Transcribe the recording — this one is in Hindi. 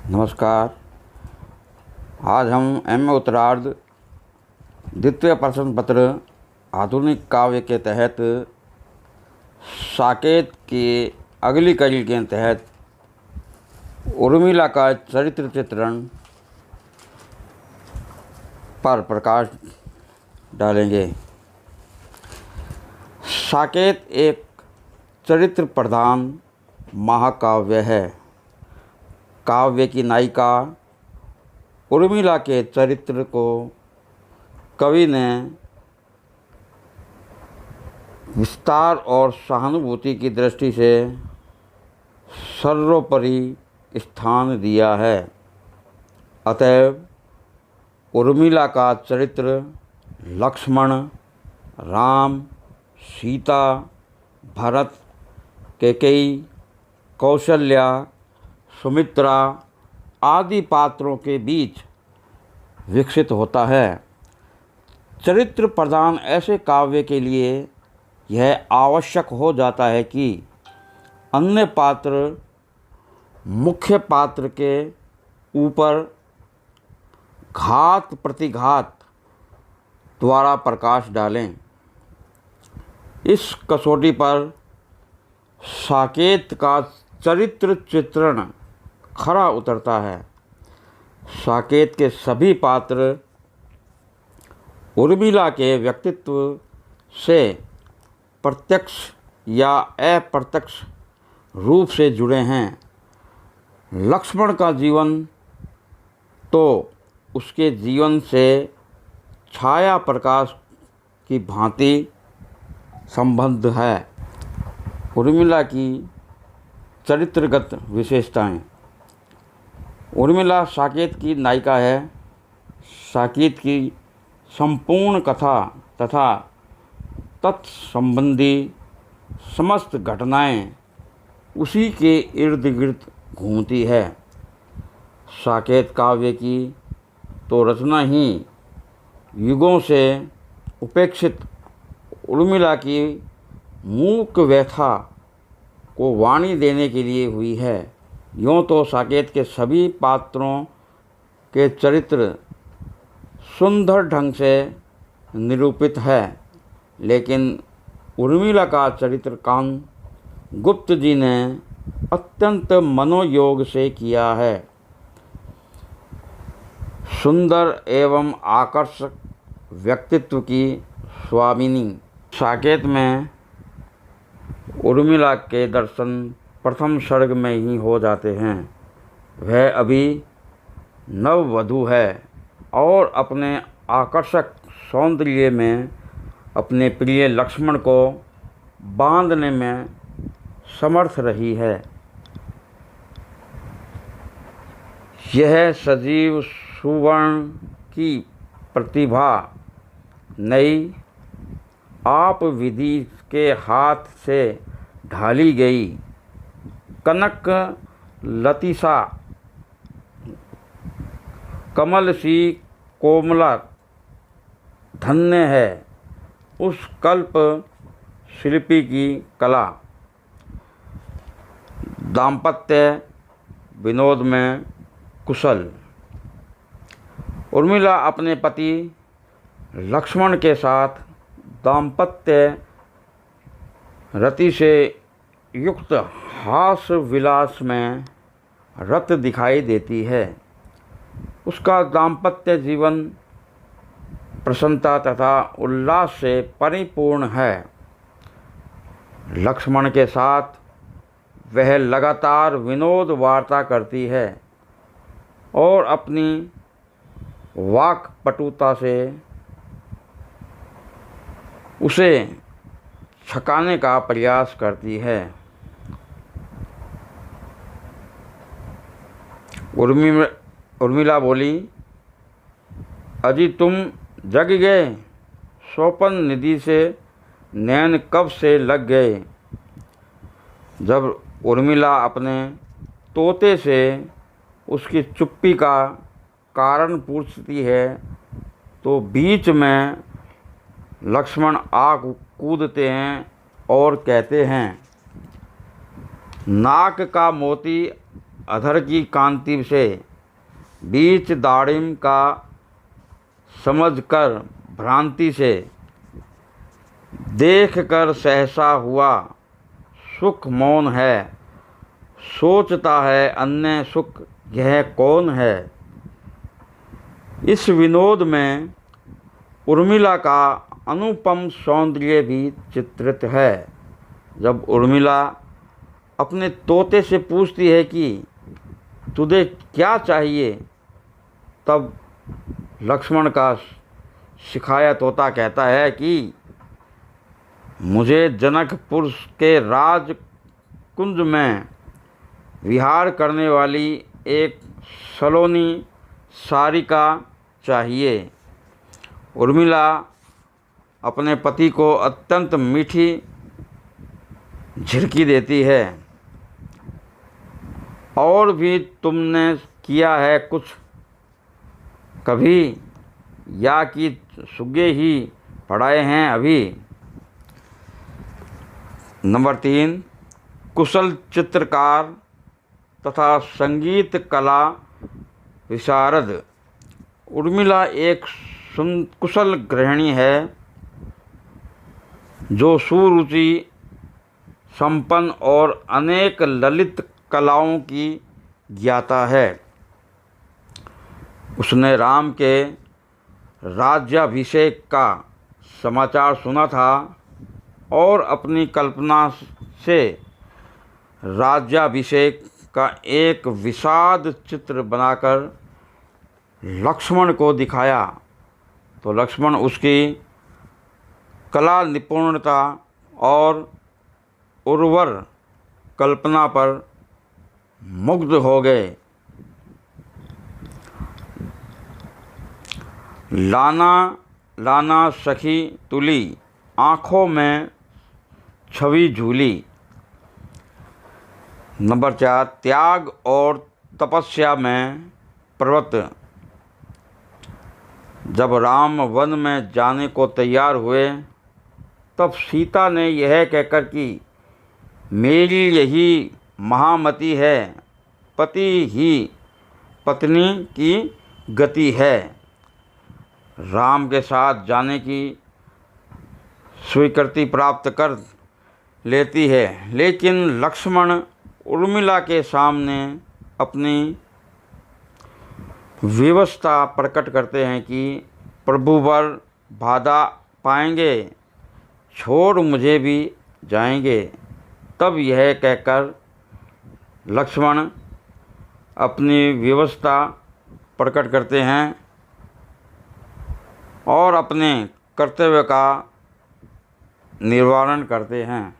नमस्कार। आज हम एम उत्तरार्ध द्वितीय प्रश्न पत्र आधुनिक काव्य के तहत साकेत के अगली कड़ी के तहत उर्मिला का चरित्र चित्रण पर प्रकाश डालेंगे। साकेत एक चरित्र प्रधान महाकाव्य है। काव्य की नायिका उर्मिला के चरित्र को कवि ने विस्तार और सहानुभूति की दृष्टि से सर्वोपरि स्थान दिया है। अतएव उर्मिला का चरित्र लक्ष्मण, राम, सीता, भरत, कैकेयी, कौशल्या, सुमित्रा आदि पात्रों के बीच विकसित होता है। चरित्र प्रधान ऐसे काव्य के लिए यह आवश्यक हो जाता है कि अन्य पात्र मुख्य पात्र के ऊपर घात प्रतिघात द्वारा प्रकाश डालें। इस कसौटी पर साकेत का चरित्र चित्रण खरा उतरता है। साकेत के सभी पात्र उर्मिला के व्यक्तित्व से प्रत्यक्ष या अप्रत्यक्ष रूप से जुड़े हैं। लक्ष्मण का जीवन तो उसके जीवन से छाया प्रकाश की भांति संबद्ध है। उर्मिला की चरित्रगत विशेषताएं। उर्मिला साकेत की नायिका है। साकेत की संपूर्ण कथा तथा तत्संबंधी समस्त घटनाएं उसी के इर्द गिर्द घूमती है। साकेत काव्य की तो रचना ही युगों से उपेक्षित उर्मिला की मूक व्यथा को वाणी देने के लिए हुई है। यूँ तो साकेत के सभी पात्रों के चरित्र सुंदर ढंग से निरूपित है, लेकिन उर्मिला का चरित्र काम गुप्त जी ने अत्यंत मनोयोग से किया है। सुंदर एवं आकर्षक व्यक्तित्व की स्वामिनी साकेत में उर्मिला के दर्शन प्रथम सर्ग में ही हो जाते हैं। वह अभी नववधू है और अपने आकर्षक सौंदर्य में अपने प्रिय लक्ष्मण को बांधने में समर्थ रही है। यह सजीव सुवर्ण की प्रतिभा नई आप विधि के हाथ से ढाली गई कनक लतिसा कमल सी कोमला धन्य है उस कल्प शिल्पी की कला। दाम्पत्य विनोद में कुशल। उर्मिला अपने पति लक्ष्मण के साथ दाम्पत्य रति से युक्त हास विलास में रत दिखाई देती है। उसका दाम्पत्य जीवन प्रसन्नता तथा उल्लास से परिपूर्ण है। लक्ष्मण के साथ वह लगातार विनोद वार्ता करती है और अपनी वाक् पटुता से उसे छकाने का प्रयास करती है। उर्मिला बोली, अजी तुम जग गए, स्वपन निधि से नैन कब से लग गए। जब उर्मिला अपने तोते से उसकी चुप्पी का कारण पूछती है तो बीच में लक्ष्मण आ कूदते हैं और कहते हैं, नाक का मोती अधर की कांति से बीच दाढ़िम का समझकर भ्रांति से देख कर सहसा हुआ सुख मौन है, सोचता है अन्य सुख यह कौन है। इस विनोद में उर्मिला का अनुपम सौंदर्य भी चित्रित है। जब उर्मिला अपने तोते से पूछती है कि तुझे क्या चाहिए, तब लक्ष्मण का सिखाया तोता कहता है कि मुझे जनकपुर के राजकुंज में विहार करने वाली एक सलोनी सारिका चाहिए। उर्मिला अपने पति को अत्यंत मीठी झिड़की देती है। और भी तुमने किया है कुछ कभी, या कि सुगे ही पढ़ाए हैं अभी। नंबर 3, कुशल चित्रकार तथा संगीत कला विशारद। उर्मिला एक कुशल गृहिणी है जो सुरुचि संपन्न और अनेक ललित कलाओं की ज्ञाता है। उसने राम के राज्याभिषेक का समाचार सुना था और अपनी कल्पना से राज्याभिषेक का एक विषाद चित्र बनाकर लक्ष्मण को दिखाया, तो लक्ष्मण उसकी कला निपुणता और उर्वर कल्पना पर मुग्ध हो गए। लाना लाना सखी तुली, आँखों में छवि झूली। नंबर 4, त्याग और तपस्या में प्रवृत्त। जब राम वन में जाने को तैयार हुए, तब सीता ने यह कहकर कि मेरी यही महामति है, पति ही पत्नी की गति है, राम के साथ जाने की स्वीकृति प्राप्त कर लेती है। लेकिन लक्ष्मण उर्मिला के सामने अपनी विवशता प्रकट करते हैं कि प्रभुवर बाधा पाएंगे, छोड़ मुझे भी जाएंगे। तब यह कहकर लक्ष्मण अपनी विवशता प्रकट करते हैं और अपने कर्तव्य का निर्वाहन करते हैं।